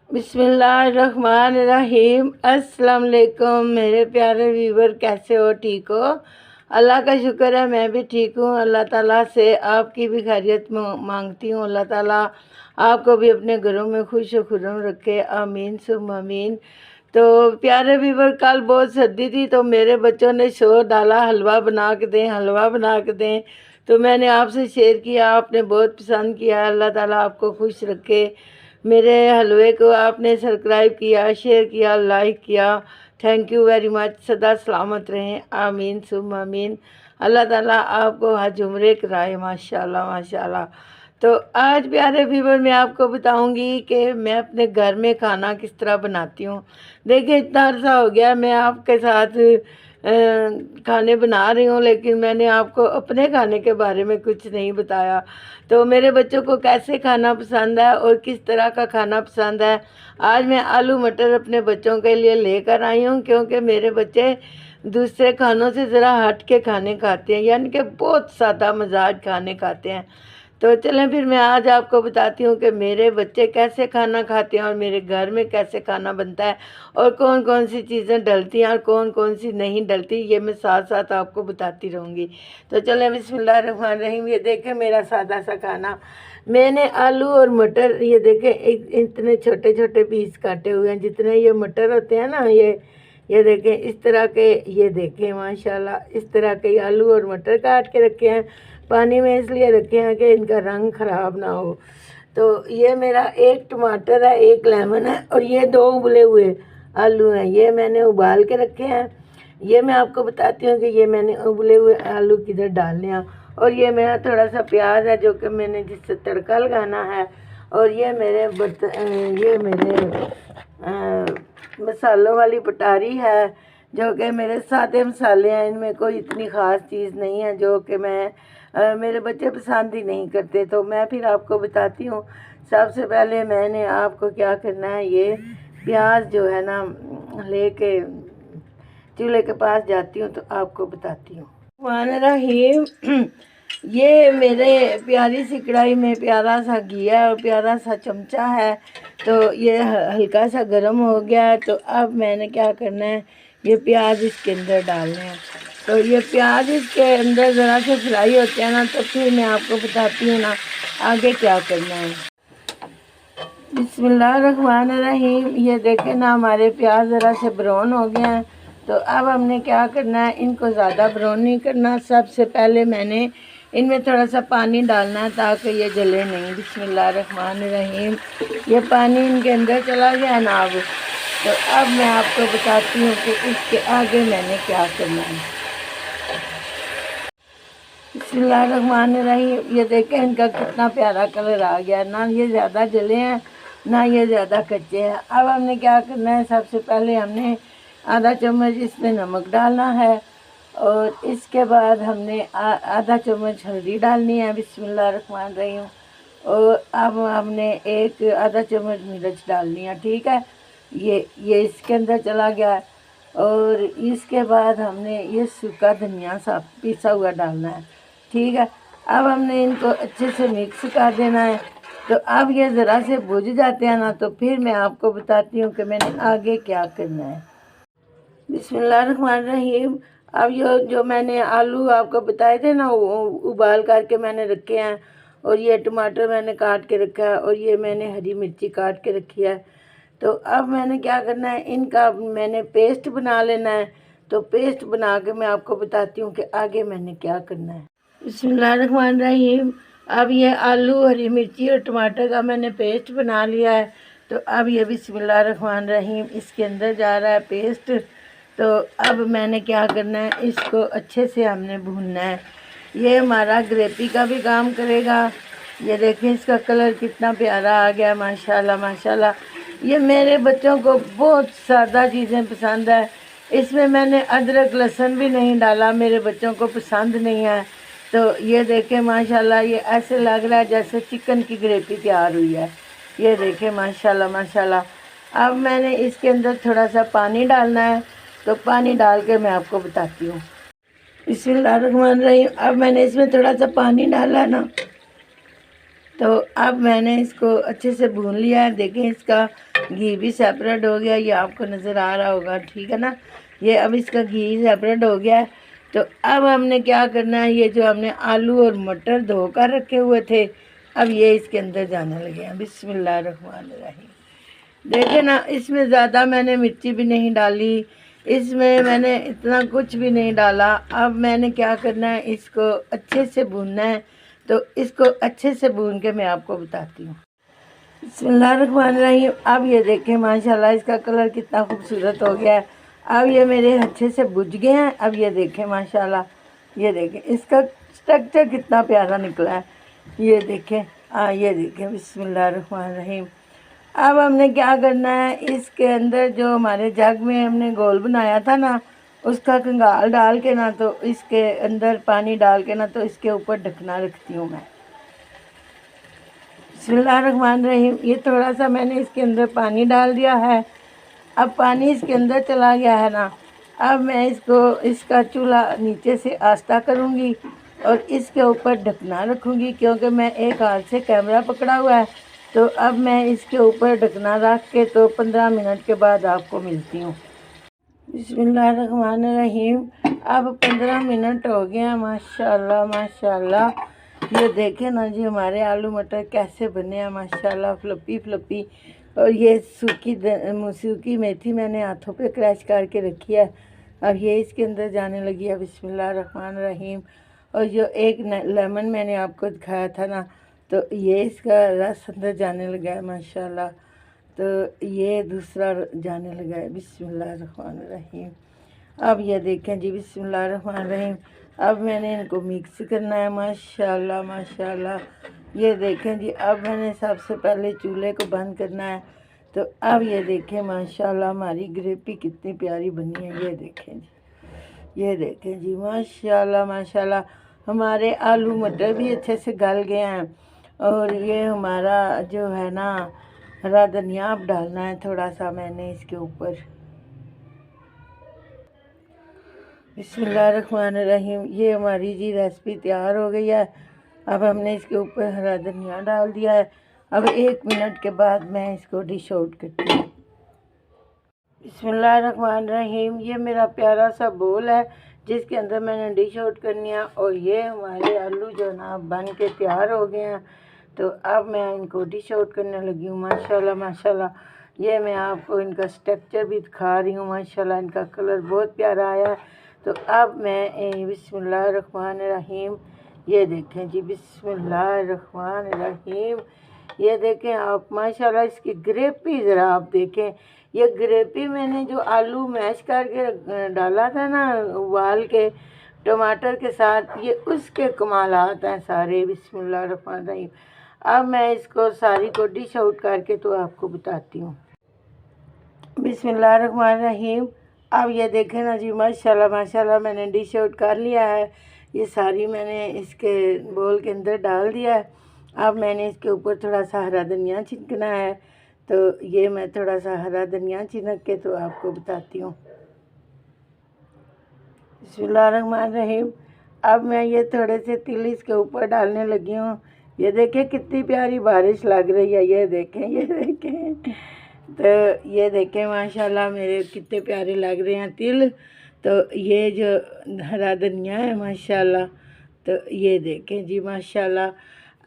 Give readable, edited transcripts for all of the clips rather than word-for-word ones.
बिस्मिल्लाहिर्रहमानिर्रहीम। अस्सलाम वालेकुम मेरे प्यारे व्यूवर, कैसे हो? ठीक हो? अल्लाह का शुक्र है, मैं भी ठीक हूँ। अल्लाह ताला से आपकी भी खैरियत मांगती हूँ। अल्लाह ताला आपको भी अपने घरों में खुश व खुर्रम रखे, आमीन सुम आमीन। तो प्यारे व्यूवर, कल बहुत सर्दी थी तो मेरे बच्चों ने शोर डाला, हलवा बना के दें, हलवा बना के दें। तो मैंने आपसे शेयर किया, आपने बहुत पसंद किया। अल्लाह ताला आपको खुश रखे। मेरे हलवे को आपने सब्सक्राइब किया, शेयर किया, लाइक किया, थैंक यू वेरी मच। सदा सलामत रहें, आमीन सुम आमीन। अल्लाह ताला आपको हज उम्रे कराए, माशाल्लाह माशाल्लाह। तो आज प्यारे व्यूवर, मैं आपको बताऊंगी कि मैं अपने घर में खाना किस तरह बनाती हूँ। देखिए, इतना अर्सा हो गया मैं आपके साथ खाने बना रही हूँ, लेकिन मैंने आपको अपने खाने के बारे में कुछ नहीं बताया। तो मेरे बच्चों को कैसे खाना पसंद है और किस तरह का खाना पसंद है, आज मैं आलू मटर अपने बच्चों के लिए लेकर आई हूँ। क्योंकि मेरे बच्चे दूसरे खानों से ज़रा हट के खाने खाते हैं, यानी कि बहुत सादा मजाज खाने खाते हैं। तो चलें फिर मैं आज आपको बताती हूँ कि मेरे बच्चे कैसे खाना खाते हैं और मेरे घर में कैसे खाना बनता है और कौन कौन सी चीज़ें डलती हैं और कौन कौन सी नहीं डलती, ये मैं साथ साथ आपको बताती रहूँगी। तो चलें, बिस्मिल्लाहिर्रहमानिर्रहीम। ये देखें मेरा सादा सा खाना। मैंने आलू और मटर, ये देखें इतने छोटे छोटे पीस काटे हुए हैं, जितने ये मटर होते हैं ना, ये देखें इस तरह के, ये देखें माशाल्लाह इस तरह के आलू और मटर काट के रखे हैं। पानी में इसलिए रखे हैं कि इनका रंग ख़राब ना हो। तो ये मेरा एक टमाटर है, एक लेमन है और ये दो उबले हुए आलू हैं, ये मैंने उबाल के रखे हैं। ये मैं आपको बताती हूँ कि ये मैंने उबले हुए आलू किधर डालने हैं। और ये मेरा थोड़ा सा प्याज है जो कि मैंने जिससे तड़का लगाना है। और ये मेरे मसालों वाली पटारी है, जो कि मेरे सादे मसाले हैं। इनमें कोई इतनी ख़ास चीज़ नहीं है जो कि मेरे बच्चे पसंद ही नहीं करते। तो मैं फिर आपको बताती हूँ। सबसे पहले मैंने आपको क्या करना है, ये प्याज जो है ना लेके चूल्हे के पास जाती हूँ तो आपको बताती हूँ। रहीम। ये मेरे प्यारी सी कढ़ाई में प्यारा सा घिया और प्यारा सा चमचा है। तो ये हल्का सा गर्म हो गया है। तो अब मैंने क्या करना है, ये प्याज इसके अंदर डालने हैं। तो ये प्याज इसके अंदर ज़रा से फ्राई होते हैं ना, तो फिर मैं आपको बताती हूँ ना आगे क्या करना है। बिस्मिल्लाहिर्रहमानिर्रहीम। ये देखें ना, हमारे प्याज ज़रा से ब्राउन हो गए हैं। तो अब हमने क्या करना है, इनको ज़्यादा ब्राउन नहीं करना। सबसे पहले मैंने इनमें थोड़ा सा पानी डालना है ताकि ये जले नहीं। बिस्मिल्लाहिर्रहमानिर्रहीम। ये पानी इनके अंदर चला गया ना अब। तो अब मैं आपको बताती हूँ कि इसके आगे मैंने क्या करना है। बिस्मिल्लाहिर्रहमानिर्रहीम। ये देखें इनका कितना प्यारा कलर आ गया, ना ये ज़्यादा जले हैं ना ये ज़्यादा कच्चे हैं। अब हमने क्या करना है, सबसे पहले हमने आधा चम्मच इसमें नमक डालना है और इसके बाद हमने आधा चम्मच हल्दी डालनी है। बिस्मिल्लाहिर्रहमानिर्रहीम। और अब हमने एक आधा चम्मच मिर्च डालनी है, ठीक है। ये इसके अंदर चला गया। और इसके बाद हमने ये सूखा धनिया सा पिसा हुआ डालना है, ठीक है। अब हमने इनको अच्छे से मिक्स कर देना है। तो अब ये ज़रा से भुज जाते हैं ना, तो फिर मैं आपको बताती हूँ कि मैंने आगे क्या करना है। बिस्मिल्लाहिर्रहमानिर्रहीम। अब जो मैंने आलू आपको बताए थे ना, वो उबाल करके मैंने रखे हैं। और ये टमाटर मैंने काट के रखा है और ये मैंने हरी मिर्ची काट के रखी है। तो अब मैंने क्या करना है, इनका मैंने पेस्ट बना लेना है। तो पेस्ट बना के मैं आपको बताती हूँ कि आगे मैंने क्या करना है। बिस्मिल्लाहिर्रहमानिर्रहीम। अब ये आलू, हरी मिर्ची और टमाटर का मैंने पेस्ट बना लिया है। तो अब ये बिस्मिल्लाहिर्रहमानिर्रहीम इसके अंदर जा रहा है पेस्ट। तो अब मैंने क्या करना है, इसको अच्छे से हमने भूनना है। ये हमारा ग्रेवी का भी काम करेगा। ये देखें इसका कलर कितना प्यारा आ गया, माशाल्लाह माशाल्लाह। ये मेरे बच्चों को बहुत सादा चीज़ें पसंद है। इसमें मैंने अदरक लहसुन भी नहीं डाला, मेरे बच्चों को पसंद नहीं है। तो ये देखें माशाल्लाह, ये ऐसे लग रहा है जैसे चिकन की ग्रेवी तैयार हुई है। ये देखें माशाल्लाह माशाल्लाह। अब मैंने इसके अंदर थोड़ा सा पानी डालना है। तो पानी डाल के मैं आपको बताती हूँ। बिस्मिल्लाहिर्रहमानिर्रहीम। अब मैंने इसमें थोड़ा सा पानी डाला ना, तो अब मैंने इसको अच्छे से भून लिया है। देखें इसका घी भी सेपरेट हो गया, ये आपको नज़र आ रहा होगा, ठीक है ना। ये अब इसका घी सेपरेट हो गया है। तो अब हमने क्या करना है, ये जो हमने आलू और मटर धोकर रखे हुए थे, अब ये इसके अंदर जाने लगे हैं। बिस्मिल्लाहिर्रहमानिर्रहीम। देखे ना, इसमें ज़्यादा मैंने मिर्ची भी नहीं डाली, इसमें मैंने इतना कुछ भी नहीं डाला। अब मैंने क्या करना है, इसको अच्छे से भूनना है। तो इसको अच्छे से भून के मैं आपको बताती हूँ। बिस्मिल्लाहिर्रहमानिर्रहीम। अब ये देखें माशाल्लाह इसका कलर कितना खूबसूरत हो गया है। अब ये मेरे अच्छे से भुज गए हैं। अब ये देखें माशाल्लाह, ये देखें इसका स्ट्रक्चर कितना प्यारा निकला है। ये देखें, ये देखें। बिस्मिल्लाहिर्रहमानिर्रहीम। अब हमने क्या करना है, इसके अंदर जो हमारे जग में हमने घोल बनाया था ना, उसका कंगाल डाल के ना, तो इसके अंदर पानी डाल के ना, तो इसके ऊपर ढकना रखती हूँ मैं। बिस्मिल्लाहिर्रहमानिर्रहीम। ये थोड़ा सा मैंने इसके अंदर पानी डाल दिया है। अब पानी इसके अंदर चला गया है ना, अब मैं इसका चूल्हा नीचे से आस्था करूँगी और इसके ऊपर ढकना रखूँगी, क्योंकि मैं एक हाथ से कैमरा पकड़ा हुआ है। तो अब मैं इसके ऊपर ढकना रख के तो 15 मिनट के बाद आपको मिलती हूँ। बिस्मिल्लाहिर्रहमानिर्रहीम। अब 15 मिनट हो गए हैं। माशाल्लाह माशाल्लाह, ये देखें ना जी, हमारे आलू मटर कैसे बने हैं माशाल्लाह, फ्लपी फ्लपी। और ये सूखी मेथी मैंने हाथों पे क्रैश करके रखी है। अब ये इसके अंदर जाने लगी है। बिस्मिल्लाहिर्रहमानिर्रहीम। और जो एक लेमन मैंने आपको दिखाया था ना, तो ये इसका रस अंदर जाने लगा है माशाल्लाह। तो ये दूसरा जाने लगा है। बिस्मिल्लाहिर्रहमानिर्रहीम। अब ये देखें जी, बिस्मिल्लाहिर्रहमानिर्रहीम। अब मैंने इनको मिक्स करना है माशाल्लाह माशाल्लाह। ये देखें जी, अब मैंने सबसे पहले चूल्हे को बंद करना है। तो अब ये देखें माशाल्लाह हमारी ग्रेवी कितनी प्यारी बनी है। ये देखें जी, ये देखें जी, माशाल्लाह माशाल्लाह। हमारे आलू मटर भी अच्छे से गल गए हैं। और ये हमारा जो है ना, हरा धनिया अब डालना है थोड़ा सा मैंने इसके ऊपर। बिस्मिल्लाहिर्रहमानिर्रहीम। ये हमारी जी रेसिपी तैयार हो गई है। अब हमने इसके ऊपर हरा धनिया डाल दिया है। अब 1 मिनट के बाद मैं इसको डिश आउट करती हूँ। बिस्मिल्लाहिर्रहमानिर्रहीम। ये मेरा प्यारा सा बोल है जिसके अंदर मैंने डिश आउट करनी है। और ये हमारे आलू जो ना बन के तैयार हो गए हैं। तो अब मैं इनको डिश आउट करने लगी हूँ। माशाल्लाह माशाल्लाह, ये मैं आपको इनका स्ट्रक्चर भी दिखा रही हूँ। माशाल्लाह इनका कलर बहुत प्यारा आया है। तो अब मैं बिस्मिल्लाहिर्रहमानिर्रहीम, ये देखें जी, बिस्मिल्लाहिर्रहमानिर्रहीम। ये देखें आप माशाल्लाह, इसकी ग्रेवी ज़रा आप देखें। ये ग्रेवी मैंने जो आलू मैश करके डाला था ना उबाल के टमाटर के साथ, ये उसके कमालात हैं सारे। बिस्मिल्लाहिर्रहमानिर्रहीम। अब मैं इसको सारी को डिश आउट करके तो आपको बताती हूँ। बिस्मिल्लाहिर्रहमानिर्रहीम। अब ये देखें ना जी, माशाल्लाह माशाल्लाह मैंने डिश आउट कर लिया है। ये सारी मैंने इसके बोल के अंदर डाल दिया है। अब मैंने इसके ऊपर थोड़ा सा हरा धनिया छिड़कना है। तो ये मैं थोड़ा सा हरा धनिया छिड़क के तो आपको बताती हूँ। बिस्मिल्लाहिर्रहमानिर्रहीम। अब मैं ये थोड़े से तिल इसके ऊपर डालने लगी हूँ। ये देखें कितनी प्यारी बारिश लग रही है। ये देखें, ये देखें। तो ये देखें माशाल्लाह मेरे कितने प्यारे लग रहे हैं तिल। तो ये जो हरा धनिया है माशाल्लाह, तो ये देखें जी माशाल्लाह।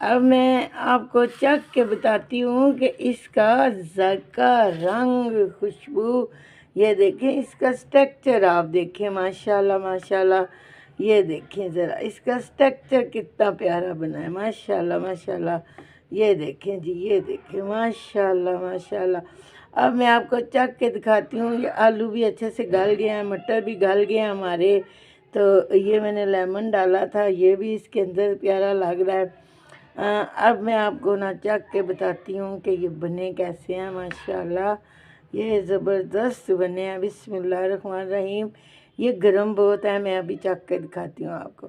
अब मैं आपको चख के बताती हूँ कि इसका ज़ायका, रंग, खुशबू, ये देखें इसका स्ट्रक्चर आप देखें माशाल्लाह माशाल्लाह। ये देखें ज़रा इसका स्ट्रक्चर कितना प्यारा बना है माशाल्लाह माशाल्लाह। ये देखें जी, ये देखें माशाल्लाह माशाल्लाह। अब मैं आपको चख के दिखाती हूँ। ये आलू भी अच्छे से गल गए हैं, मटर भी गल गए हैं हमारे। तो ये मैंने लेमन डाला था, ये भी इसके अंदर प्यारा लग रहा है। अब मैं आपको ना चख के बताती हूँ कि ये बने कैसे हैं। माशाल्लाह ये ज़बरदस्त बने हैं। बिस्मिल्लाहिर्रहमानिर्रहीम। ये गरम बहुत है, मैं अभी चख के दिखाती हूँ आपको।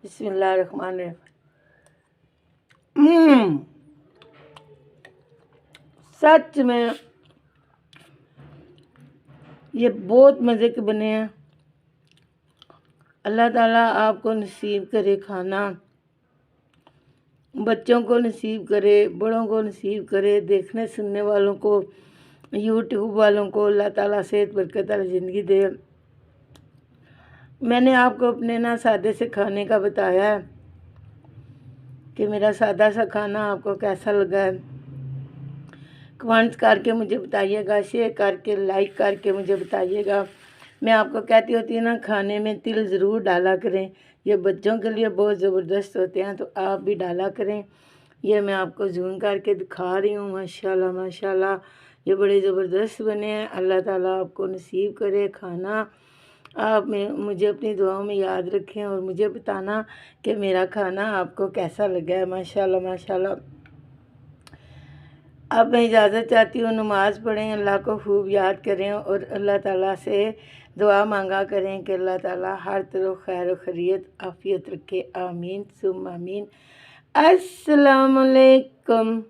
बिस्मिल्लाहिर्रहमानिर्रहीम। सच में ये बहुत मज़े के बने हैं। अल्लाह ताला आपको नसीब करे खाना, बच्चों को नसीब करे, बड़ों को नसीब करे, देखने सुनने वालों को यूट्यूब वालों को अल्लाह ताला सेहत बरकत वाली ज़िंदगी दे। मैंने आपको अपने ना सादे से खाने का बताया है कि मेरा सादा सा खाना आपको कैसा लगा है। कमेंट्स करके मुझे बताइएगा, शेयर करके लाइक करके मुझे बताइएगा। मैं आपको कहती होती हूँ ना, खाने में तिल ज़रूर डाला करें, ये बच्चों के लिए बहुत ज़बरदस्त होते हैं, तो आप भी डाला करें। ये मैं आपको जूम करके दिखा रही हूँ। माशाल्लाह माशाल्लाह ये बड़े ज़बरदस्त बने हैं। अल्लाह ताला आपको नसीब करे खाना। आप मुझे अपनी दुआओं में याद रखें और मुझे बताना कि मेरा खाना आपको कैसा लगा है। माशाल्लाह माशाल्लाह। अब मैं इजाज़त चाहती हूँ, नमाज़ पढ़ें, अल्लाह को खूब याद करें और अल्लाह ताला से दुआ मांगा करें कि अल्लाह ताला हर तरफ खैर व खैरियत आफ़ियत रखे। आमीन सुम्मा आमीन। अस्सलाम वालेकुम।